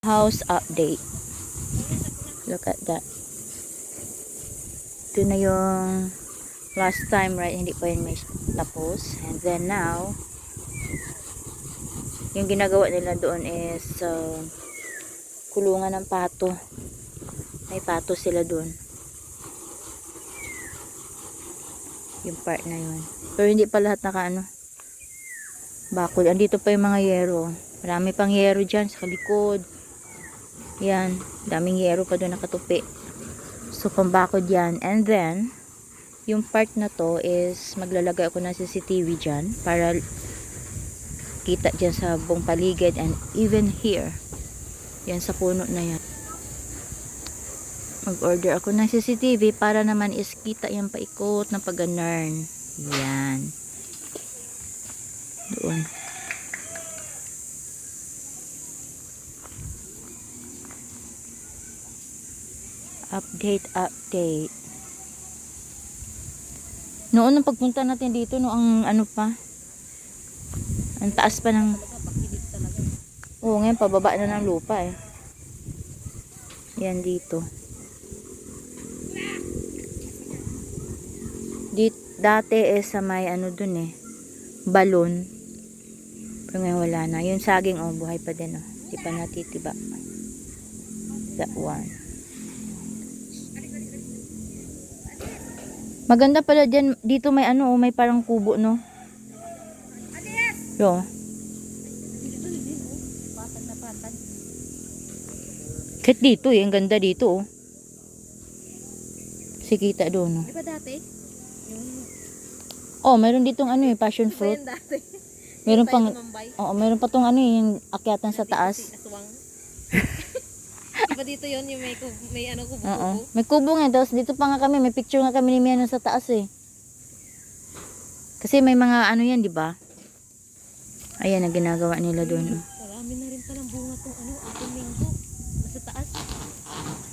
House update. Look at that. Ito na yung last time, right? Hindi pa yun may tapos. And then now, yung ginagawa nila doon is kulungan ng pato. May pato sila doon. Yung part na yun. Pero hindi pa lahat naka bakod. Andito pa yung mga yero. Marami pang yero dyan sa likod. Yan, daming yero pa doon nakatupi. So, pambakod yan. And then, yung part na to is maglalagay ako ng CCTV dyan para kita dyan sa buong paligid and even here. Yan sa puno na yan. Mag-order ako ng CCTV para naman is kita yung paikot na pag-ganarn. Yan. Doon. Update. Noon nung pagpunta natin dito, no, ang ano pa, ang taas pa ng, oo, ngayon pababa na ng lupa eh. Yan dito. Dati eh sa may dun eh, balon. Pero ngayon wala na. Yung saging, oh, buhay pa din, oh. Di pa natitiba. That one. Maganda pala dyan. Dito may may parang kubo, no? Yo. Patag na patag. Kahit dito eh. Ang ganda dito, oh. Sikita doon, no? Di ba dati? Yung... Oh, meron ditong passion fruit. Di ba dati? Meron pang, oo, meron pa tong yung akyatan sa taas. Aswang. Diba dito yun, yung may kubo-kubo? Oo. May kubo nga, tapos dito pa nga kami, may picture nga kami ni Miano sa taas eh. Kasi may mga yan, di ba? Ayan ang ginagawa nila doon. Marami na rin palang bunga tong ating minggo. Nasa taas.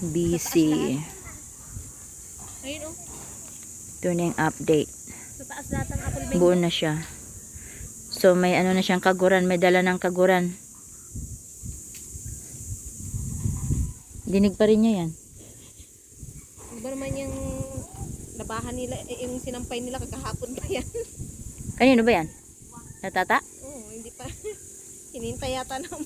Busy. Ayun oh. Ito na yung update. Sa taas lahat ng apple mango. Buo na siya. So may na siyang kaguran, may dala ng kaguran. Dinig pa rin niya yan. Iba naman yung labahan nila, yung sinampay nila kagahapon pa yan. Kanino ba yan? Natata? Oo, hindi pa. Hinintay yata ng